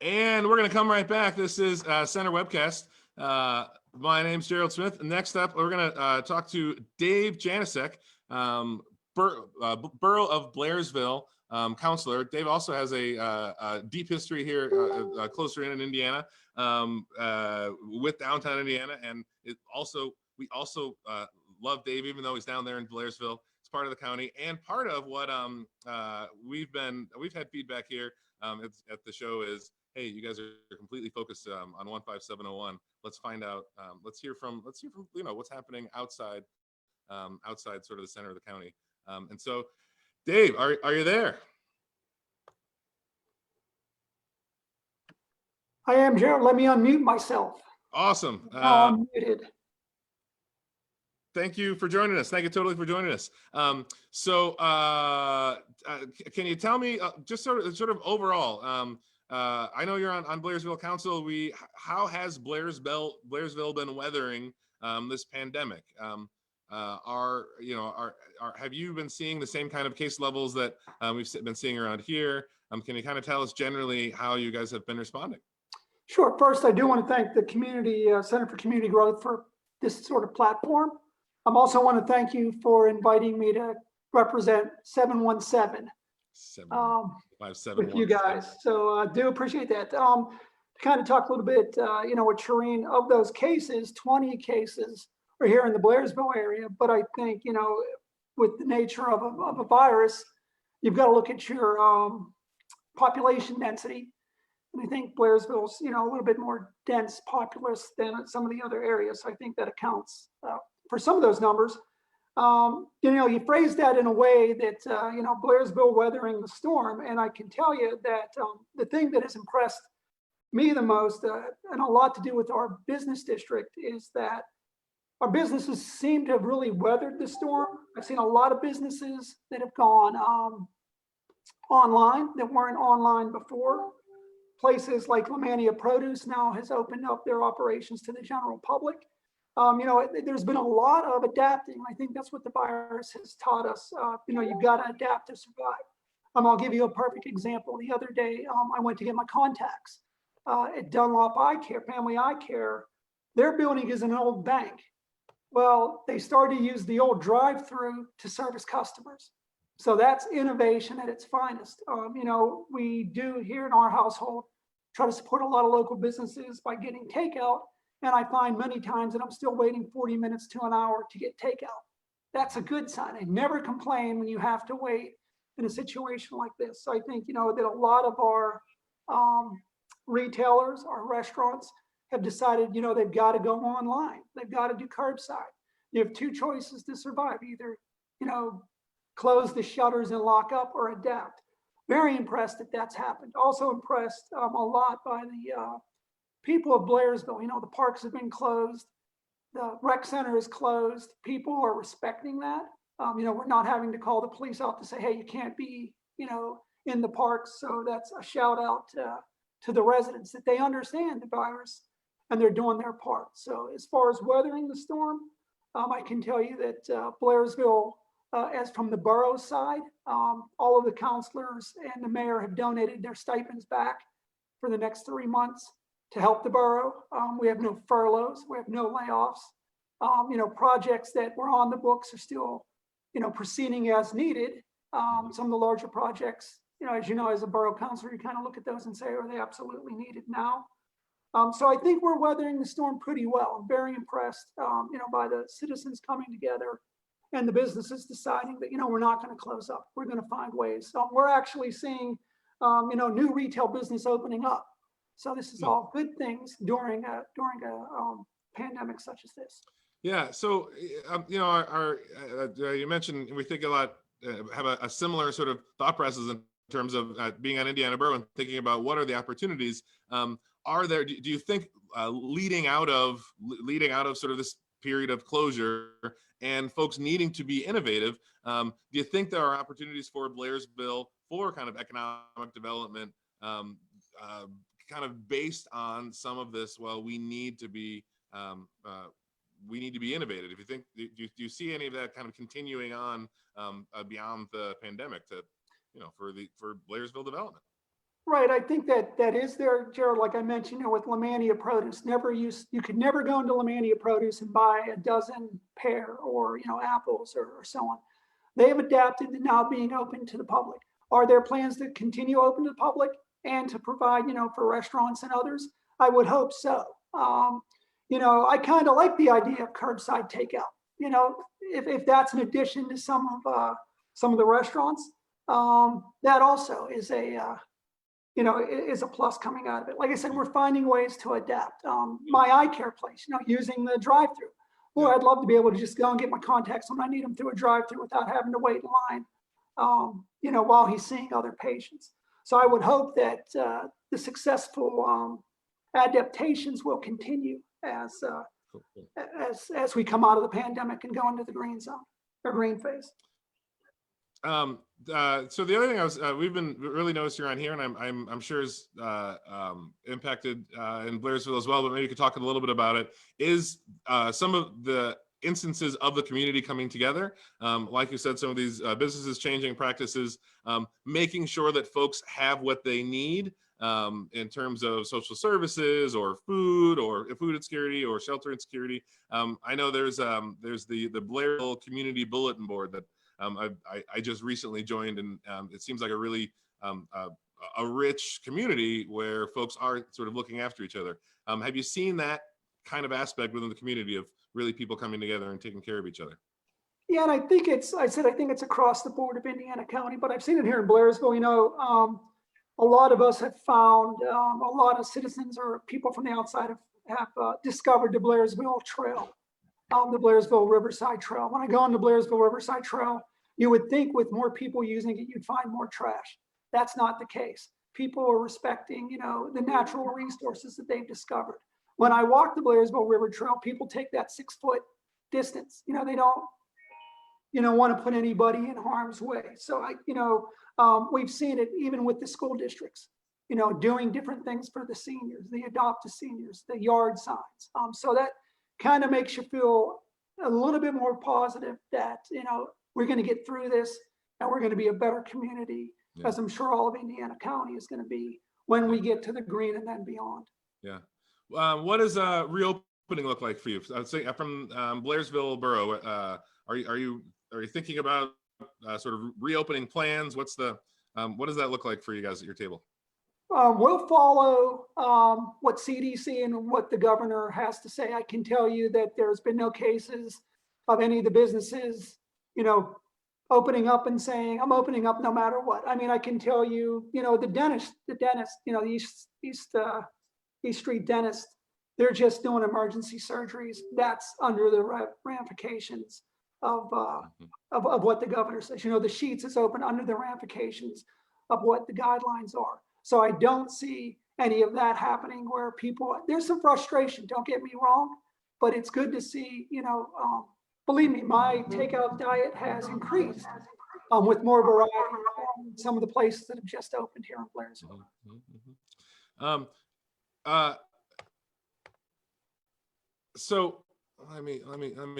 And we're going to come right back. This is Center Webcast. My name's Gerald Smith. Next up, we're going to talk to Dave Janusek, Borough of Blairsville Councilor. Dave also has a deep history here, closer in Indiana, with downtown Indiana, and we also love Dave, even though he's down there in Blairsville. It's part of the county and part of what we've had feedback here at the show is, hey, you guys are completely focused on 15701. Let's find out. Let's hear from what's happening outside sort of the center of the county. And so, Dave, are you there? I am, Gerald. Let me unmute myself. Awesome. I'm muted. Thank you for joining us. Thank you totally for joining us. So can you tell me just sort of overall? I know you're on Blairsville Council. How has Blairsville been weathering this pandemic? Have you been seeing the same kind of case levels that we've been seeing around here? Can you kind of tell us generally how you guys have been responding? Sure. First, I do want to thank the Community Center for Community Growth for this sort of platform. I also want to thank you for inviting me to represent 717 with you guys. So I do appreciate that. To kind of talk a little bit, with Shireen, of those cases, 20 cases are here in the Blairsville area. But I think, with the nature of a virus, you've got to look at your population density. And I think Blairsville's, a little bit more dense populous than some of the other areas. So I think that accounts for some of those numbers. You phrase that in a way that, Blairsville weathering the storm. And I can tell you that the thing that has impressed me the most, and a lot to do with our business district, is that our businesses seem to have really weathered the storm. I've seen a lot of businesses that have gone online that weren't online before. Places like Lamania Produce now has opened up their operations to the general public. There's been a lot of adapting. I think that's what the virus has taught us. You've got to adapt to survive. I'll give you a perfect example. The other day, I went to get my contacts at Dunlop Eye Care, Family Eye Care. Their building is an old bank. Well, they started to use the old drive-through to service customers. So that's innovation at its finest. We do here in our household try to support a lot of local businesses by getting takeout. And I find many times that I'm still waiting 40 minutes to an hour to get takeout. That's a good sign. I never complain when you have to wait in a situation like this. So I think, that a lot of our retailers, our restaurants have decided, they've got to go online. They've got to do curbside. You have two choices to survive. Either, close the shutters and lock up, or adapt. Very impressed that that's happened. Also impressed a lot by the people of Blairsville. The parks have been closed. The rec center is closed. People are respecting that. We're not having to call the police out to say, hey, you can't be, in the parks. So that's a shout out to the residents that they understand the virus and they're doing their part. So as far as weathering the storm, I can tell you that Blairsville, as from the borough side, all of the councilors and the mayor have donated their stipends back for the next 3 months to help the borough. We have no furloughs, we have no layoffs. Projects that were on the books are still, proceeding as needed. Some of the larger projects, as a borough councilor, you kind of look at those and say, are they absolutely needed now? So I think we're weathering the storm pretty well. I'm very impressed, by the citizens coming together and the businesses deciding that, we're not going to close up. We're going to find ways. So we're actually seeing new retail business opening up. So this is all good things during a pandemic such as this. Yeah. So, you mentioned we think a lot, have a similar sort of thought process in terms of being on Indiana Borough and thinking about what are the opportunities. Do you think leading out of sort of this period of closure and folks needing to be innovative, do you think there are opportunities for Blairsville for kind of economic development, kind of based on some of this? Well, we need to be innovative. If you think, do you see any of that kind of continuing on beyond the pandemic to, for Blairsville development? Right. I think that is there, Gerald. Like I mentioned, with Lemania Produce, you could never go into Lemania Produce and buy a dozen pear or apples or so on. They have adapted to now being open to the public. Are there plans to continue open to the public and to provide, for restaurants and others? I would hope so. I kind of like the idea of curbside takeout. If that's an addition to some of the restaurants, that also is is a plus coming out of it. Like I said, we're finding ways to adapt. My eye care place, using the drive-through. Boy, I'd love to be able to just go and get my contacts when I need them through a drive-through without having to wait in line, while he's seeing other patients. So I would hope that the successful adaptations will continue as we come out of the pandemic and go into the green zone or green phase. So the other thing we've been really noticing around here, and I'm sure is impacted in Blairsville as well, but maybe you could talk a little bit about it, is some of the instances of the community coming together. Like you said, some of these businesses changing practices, making sure that folks have what they need in terms of social services or food insecurity or shelter insecurity. I know there's the Blairsville Community Bulletin Board that I just recently joined, and it seems like a really a rich community where folks are sort of looking after each other. Have you seen that kind of aspect within the community of really people coming together and taking care of each other? Yeah, and I think it's across the board of Indiana County, but I've seen it here in Blairsville. A lot of us have found, a lot of citizens or people from the outside have discovered the Blairsville Trail, the Blairsville Riverside Trail. When I go on the Blairsville Riverside Trail, you would think with more people using it, you'd find more trash. That's not the case. People are respecting, the natural resources that they've discovered. When I walk the Blairsville River Trail, people take that 6-foot distance. They don't, want to put anybody in harm's way. So we've seen it even with the school districts, doing different things for the seniors, the adopted seniors, the yard signs. So that kind of makes you feel a little bit more positive that, we're going to get through this and we're going to be a better community, as I'm sure all of Indiana County is going to be when we get to the green and then beyond. Yeah. What does reopening look like for you? I'd say from Blairsville Borough, are you thinking about sort of reopening plans? What does that look like for you guys at your table? We'll follow what CDC and what the governor has to say. I can tell you that there's been no cases of any of the businesses, opening up and saying, I'm opening up no matter what. I mean, I can tell you, the dentist, the East Street dentist, they're just doing emergency surgeries. That's under the ramifications of what the governor says. The Sheets is open under the ramifications of what the guidelines are. So I don't see any of that happening where there's some frustration, don't get me wrong, but it's good to see, believe me, my takeout diet has increased with more variety from some of the places that have just opened here in Blairsville. So let me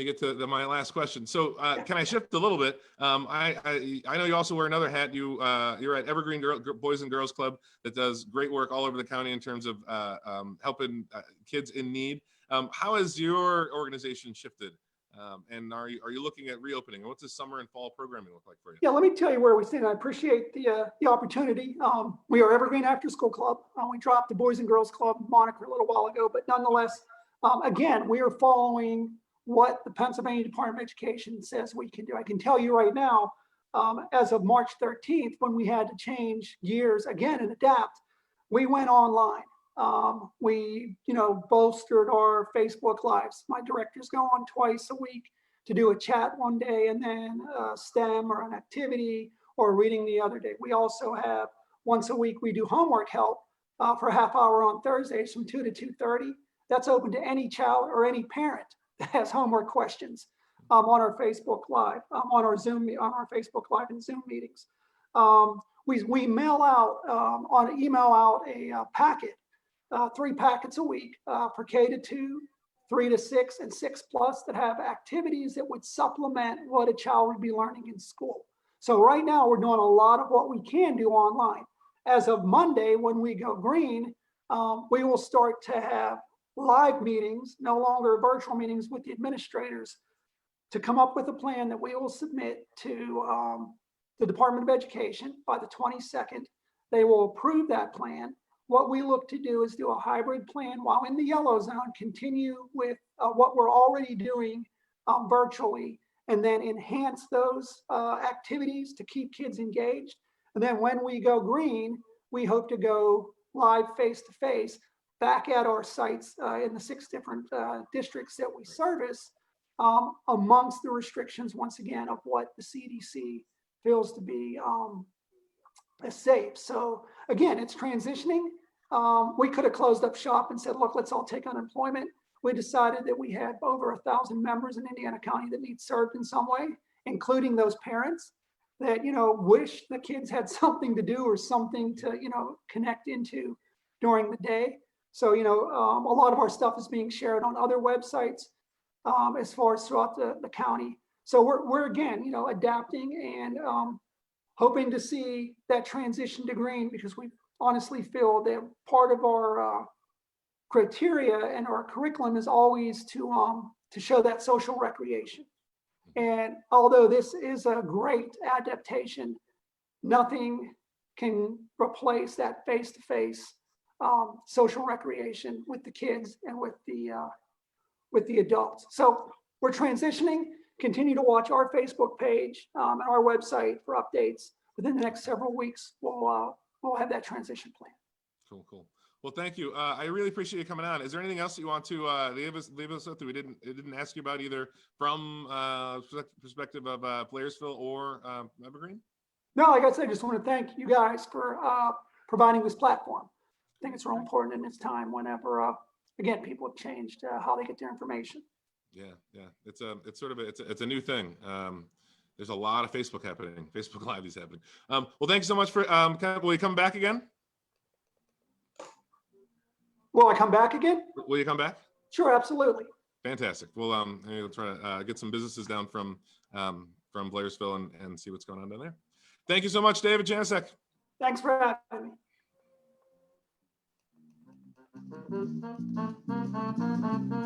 get to my last question. So can I shift a little bit? I know you also wear another hat. You're at Evergreen Boys and Girls Club that does great work all over the county in terms of helping kids in need. How has your organization shifted? And are you looking at reopening? And what's the summer and fall programming look like for you? Yeah, let me tell you where we stand. I appreciate the opportunity. We are Evergreen After School Club. We dropped the Boys and Girls Club moniker a little while ago, but nonetheless, again, we are following what the Pennsylvania Department of Education says we can do. I can tell you right now, as of March 13th, when we had to change gears again and adapt, we went online. We, bolstered our Facebook Lives. My directors go on twice a week to do a chat one day, and then STEM or an activity or reading the other day. We also have once a week, we do homework help for a half hour on Thursdays from 2 to 2:30. That's open to any child or any parent that has homework questions on our Facebook Live, on our Facebook Live and Zoom meetings. We email out a packet, 3 packets a week for K to 2, 3 to 6, and 6+ that have activities that would supplement what a child would be learning in school. So right now we're doing a lot of what we can do online. As of Monday, when we go green, we will start to have live meetings, no longer virtual meetings with the administrators, to come up with a plan that we will submit to the Department of Education by the 22nd. They will approve that plan. What we look to do is do a hybrid plan while in the yellow zone, continue with what we're already doing virtually, and then enhance those activities to keep kids engaged. And then when we go green, we hope to go live face-to-face back at our sites in the 6 different districts that we service, amongst the restrictions, once again, of what the CDC feels to be safe. So again, it's transitioning. We could have closed up shop and said, look, let's all take unemployment. We decided that we had over 1,000 members in Indiana County that need served in some way, including those parents that, wish the kids had something to do or something to, connect into during the day. So, a lot of our stuff is being shared on other websites as far as throughout the county. So we're again, adapting and hoping to see that transition to green, because we honestly feel that part of our criteria and our curriculum is always to show that social recreation. And although this is a great adaptation, nothing can replace that face-to-face social recreation with the kids and with the adults. So we're transitioning. Continue to watch our Facebook page and our website for updates. Within the next several weeks, we'll have that transition plan. Cool. Well, thank you. I really appreciate you coming on. Is there anything else that you want to leave us with that we didn't ask you about, either from perspective of Blairsville or Evergreen? No, like I said, I just want to thank you guys for providing this platform. I think it's real important in this time whenever, again, people have changed how they get their information. Yeah. It's a new thing. There's a lot of Facebook happening. Facebook Live is happening. Well, thank you so much for. Will you come back again? Will I come back again? Will you come back? Sure, absolutely. Fantastic. Well, we'll try to get some businesses down from Blairsville and see what's going on down there. Thank you so much, David Janusek. Thanks for having me.